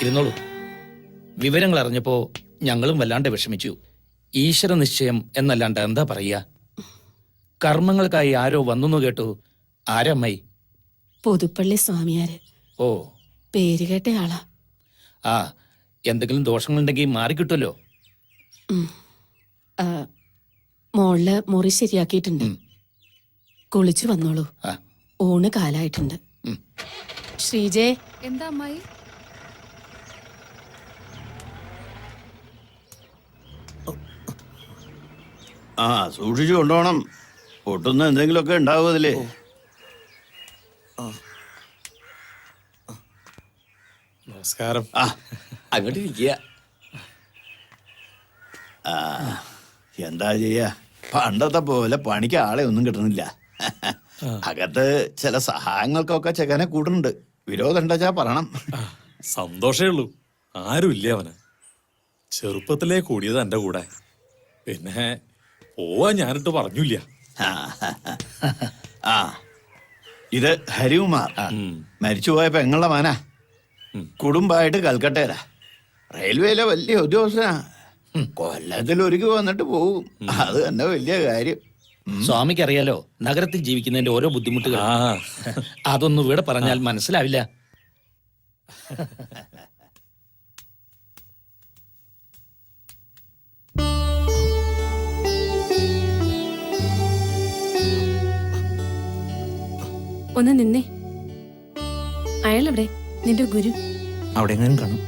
ഇരുന്നോളൂ. വിവരങ്ങൾ അറിഞ്ഞപ്പോ ഞങ്ങളും വല്ലാണ്ട് വിഷമിച്ചു. ഈശ്വര നിശ്ചയം എന്നല്ലാണ്ട് എന്താ പറയുക? കർമ്മങ്ങൾക്കായി ആരോ വന്നു കേട്ടു. ആരമ്മായി? പുതുപ്പള്ളി സ്വാമിയാര്. ഓ, പേര് കേട്ട ആളാ. ആ, എന്തെങ്കിലും ദോഷങ്ങളുണ്ടെങ്കിൽ മാറിക്കിട്ടുമല്ലോ. മോളില് മുറി ശരിയാക്കിയിട്ടുണ്ട്. കുളിച്ചു വന്നോളൂ. ആ, ഊണ് കാലായിട്ടുണ്ട്. ശ്രീജേ. എന്താ അമ്മായി? ആ, സൂക്ഷിച്ചു കൊണ്ടുപോകണം. പൊട്ടുന്ന എന്തെങ്കിലുമൊക്കെ ഉണ്ടാവും അതിലേ. നമസ്കാരം. ആ, അങ്ങോട്ട് ഇരിക്കുക. ആ, എന്താ ചെയ്യാ, പണ്ടത്തെ പോലെ പണിക്ക് ആളെ ഒന്നും കിട്ടുന്നില്ല. അകത്ത് ചില സഹായങ്ങൾക്കൊക്കെ ചെക്കനെ കൂടുന്നുണ്ട്. വിരോധം ഉണ്ടാച്ചാ പറയണം. സന്തോഷേ ഉള്ളൂ. ആരുമില്ല അവന്. ചെറുപ്പത്തിലേ കൂടിയത് എന്റെ കൂടെ. പിന്നെ പോവാൻ ഞാനിട്ട് പറഞ്ഞില്ല. ആ, ഇത് ഹരികുമാർ, മരിച്ചുപോയ പെങ്ങളുടെ മാനാ. കുടുംബമായിട്ട് കൽക്കട്ടയിലാ. റെയിൽവേയിലെ വലിയ ഉദ്യോഗസ്ഥനാ. കൊല്ലത്തിൽ ഒരുക്കി വന്നിട്ട് പോവും. അത് തന്നെ വലിയ കാര്യം. സ്വാമിക്ക് അറിയാലോ നഗരത്തിൽ ജീവിക്കുന്നതിന്റെ ഓരോ ബുദ്ധിമുട്ടുകൾ. അതൊന്നും ഇവിടെ പറഞ്ഞാൽ മനസ്സിലാവില്ല. ഒന്ന് നിന്നേ. അയാളെവിടെ? നിന്റെ ഗുരു അവിടെ എങ്ങനെയും കാണും.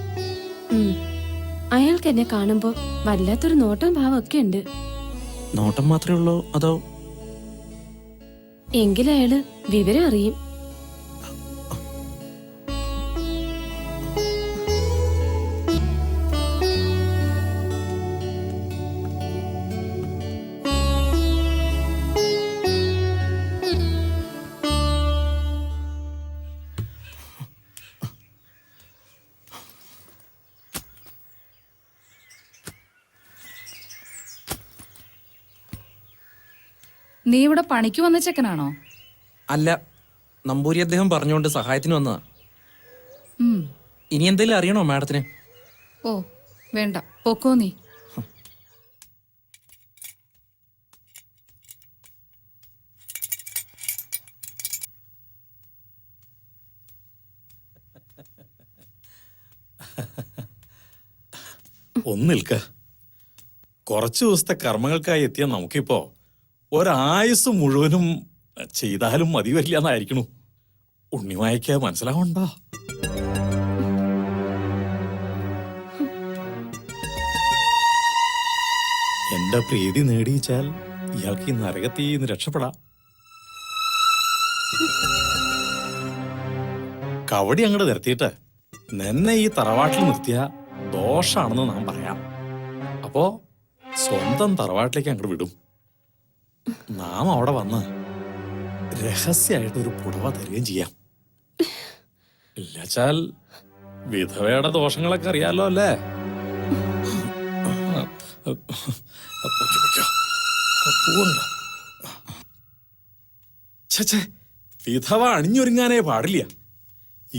അയാൾക്ക് എന്നെ കാണുമ്പോ വല്ലാത്തൊരു നോട്ടം ഭാവമൊക്കെ ഉണ്ട്. നോട്ടം മാത്രമേ ഉള്ളൂ അതോ? എങ്കിലും അയാള് വിവരം അറിയും. നീ ഇവിടെ പണിക്ക് വന്ന ചെക്കനാണോ? അല്ല, നമ്പൂരി അദ്ദേഹം പറഞ്ഞുകൊണ്ട് സഹായത്തിന് വന്നതാ. ഇനി എന്തെങ്കിലും അറിയണോ മാഡത്തിന്? ഓ വേണ്ട, പൊക്കോ നീ. ഒന്നിൽക്ക. കുറച്ചു ദിവസത്തെ കർമ്മങ്ങൾക്കായി എത്തിയ നമുക്കിപ്പോ ഒരായുസ് മുഴുവനും ചെയ്താലും മതി വരില്ല എന്നായിരിക്കണു. ഉണ്ണിമായ്ക്ക് മനസ്സിലാവണ്ടോ? എന്റെ പ്രീതി നേടിയിച്ചാൽ ഇയാൾക്ക് ഈ നരകത്തിൽ നിന്ന് രക്ഷപ്പെടാം. കവടി അങ്ങോട്ട് നിർത്തിയിട്ട് നിന്നെ ഈ തറവാട്ടിൽ നിർത്തിയ ദോഷാണെന്ന് നാം പറയാം. അപ്പോ സ്വന്തം തറവാട്ടിലേക്ക് അങ്ങോട്ട് വിടും. നാം അവിടെ വന്ന് രഹസ്യമായിട്ട് ഒരു പുടവ തരികയും ചെയ്യാം. ഇല്ലാച്ചാൽ വിധവയുടെ ദോഷങ്ങളൊക്കെ അറിയാലോ അല്ലേ? വിധവ അണിഞ്ഞൊരുങ്ങാനേ പാടില്ല.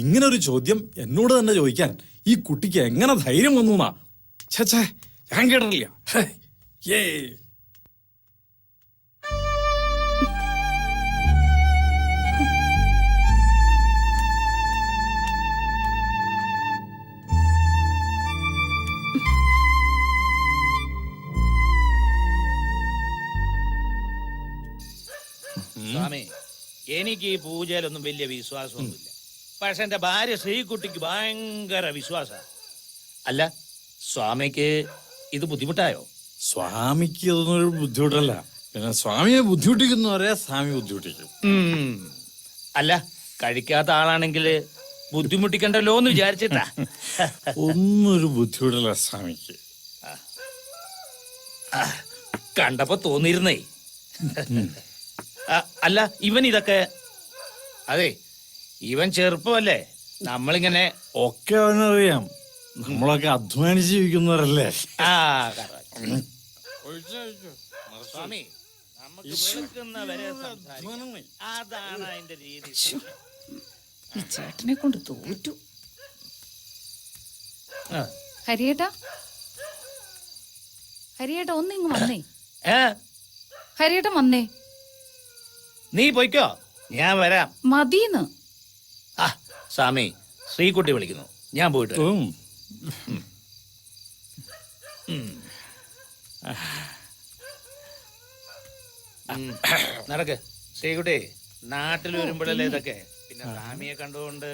ഇങ്ങനൊരു ചോദ്യം എന്നോട് തന്നെ ചോദിക്കാൻ ഈ കുട്ടിക്ക് എങ്ങനെ ധൈര്യം വന്നു എന്നാ ഞാൻ കേട്ടിട്ടില്ല. ഏ സ്വാമി, എനിക്ക് ഈ പൂജയിലൊന്നും വലിയ വിശ്വാസമൊന്നുമില്ല. പക്ഷെ എന്റെ ഭാര്യ ശ്രീകുട്ടിക്ക് ഭയങ്കര വിശ്വാസ. അല്ല, സ്വാമിക്ക് ഇത് ബുദ്ധിമുട്ടായോ? സ്വാമിക്ക് ഇതൊന്നൊരു ബുദ്ധിമുട്ടല്ല. പിന്നെ സ്വാമിയെ ബുദ്ധിമുട്ടിക്കുന്നവരെ സ്വാമി ബുദ്ധിമുട്ടിക്കും. അല്ല, കഴിക്കാത്ത ആളാണെങ്കിൽ ബുദ്ധിമുട്ടിക്കണ്ടല്ലോ എന്ന് വിചാരിച്ചിട്ടാ. ഒന്നൊരു ബുദ്ധിമുട്ടല്ല സ്വാമിക്ക്. കണ്ടപ്പോ തോന്നിയിരുന്നേ. അല്ല, ഇവൻ ഇതൊക്കെ, അതെ, ഇവൻ ചെറുപ്പമല്ലേ. നമ്മളിങ്ങനെ ഒക്കെ അവനറിയാം. നമ്മളൊക്കെ അധ്വാനിച്ച് ജീവിക്കുന്നവരല്ലേ. സ്വാമി നമുക്ക് വെളുക്കുന്നവരെ സംസാരിക്കാം. അതാണ് അതിന്റെ രീതി. ഈ ചേട്ടനെ കൊണ്ട് തോറ്റു. ആ. ഹരിയേട്ടാ, ഹരിയേട്ടാ ഒന്നിങ്ങ് വന്നേ. ഏ? ഹരിയേട്ടൻ വന്നേ. നീ പൊയ്ക്കോ, ഞാൻ വരാം. മതീന്ന്. ആ സ്വാമി, ശ്രീകുട്ടി വിളിക്കുന്നു, ഞാൻ പോയിട്ട് വരാം. നടക്ക് ശ്രീകുട്ടി, നാട്ടിൽ വരുമ്പോഴല്ലേ ഇതൊക്കെ. പിന്നെ സ്വാമിയെ കണ്ടുകൊണ്ട്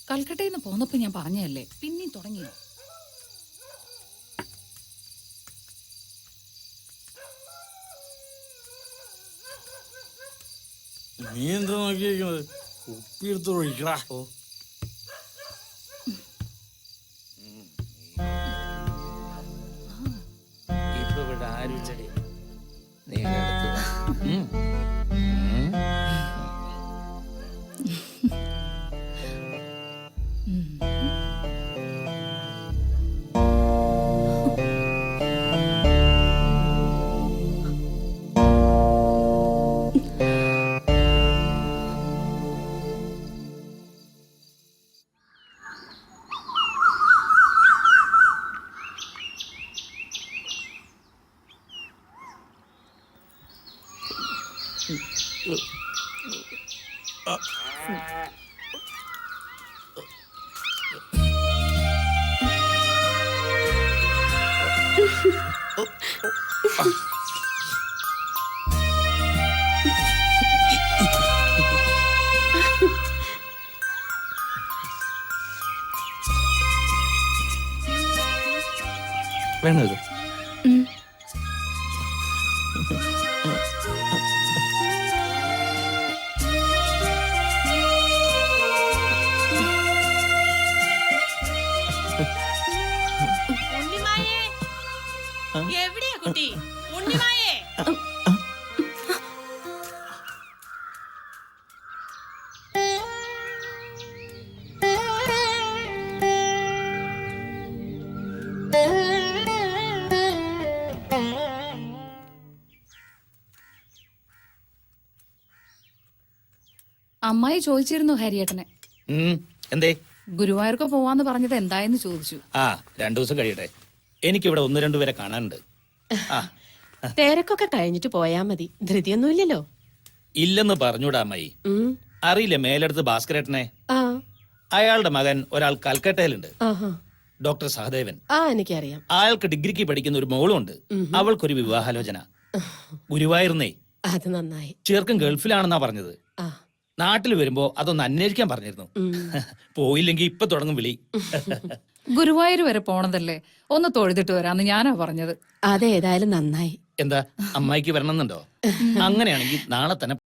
കൽക്കട്ടയിൽ നിന്ന് പോന്നപ്പോ ഞാൻ പറഞ്ഞതല്ലേ, പിന്നെയും തുടങ്ങിയോ? നീ എന്താ നോക്കിയിരിക്കുന്നത്? കുപ്പിയെടുത്ത് ഒഴിക്കടാ. ഇപ്പൊ ഇവിടെ ആരും ചെടി നീ അടുത്ത് വാ. ഉം. ഉം. വേണോ ഇത്? ഉണ്ണിമായേ, എവിടെയാ കുട്ടി? ഉണ്ണിമായേ, അമ്മായി ചോദിച്ചിരുന്നു ഹരിയേട്ടനെ. എന്തേ? ഗുരുവായൂർക്ക് പോവാന്ന് പറഞ്ഞത് എന്തായെന്ന് ചോദിച്ചു. ആ 2 ദിവസം കഴിയട്ടെ, എനിക്കിവിടെ 1-2 പേരെ കാണാനുണ്ട്. ആ തിരക്കൊക്കെ കഴിഞ്ഞിട്ട് പോയാ മതി, ധൃതിയൊന്നുമില്ലല്ലോ. ഇല്ലെന്ന് പറഞ്ഞൂടാ അമ്മായി. അറിയില്ലേ മേലെടുത്ത് ഭാസ്കരേട്ടനെ? ആ അയാളുടെ മകൻ ഒരാൾ കൽക്കട്ടയിലുണ്ട്, ആഹാ. ഡോക്ടർ സഹദേവൻ. ആ എനിക്കറിയാം. അയാൾക്ക് ഡിഗ്രിക്ക് പഠിക്കുന്ന ഒരു മോളുണ്ട്. അവൾക്കൊരു വിവാഹാലോചന. ഗുരുവായൂർന്നേ. അത് നന്നായി. ചെറുക്കൻ ഗൾഫിലാണെന്നാ പറഞ്ഞത്. ആ നാട്ടിൽ വരുമ്പോ അതൊന്ന് അന്വേഷിക്കാൻ പറഞ്ഞിരുന്നു. പോയില്ലെങ്കിൽ ഇപ്പൊ തുടങ്ങും വിളി. ഗുരുവായൂർ വരെ പോണതല്ലേ, ഒന്ന് തൊഴുതിട്ട് വരാന്ന് ഞാനാ പറഞ്ഞത്. അതേതായാലും നന്നായി. എന്താ അമ്മായിക്ക് വരണമെന്നുണ്ടോ? അങ്ങനെയാണെങ്കിൽ നാളെ തന്നെ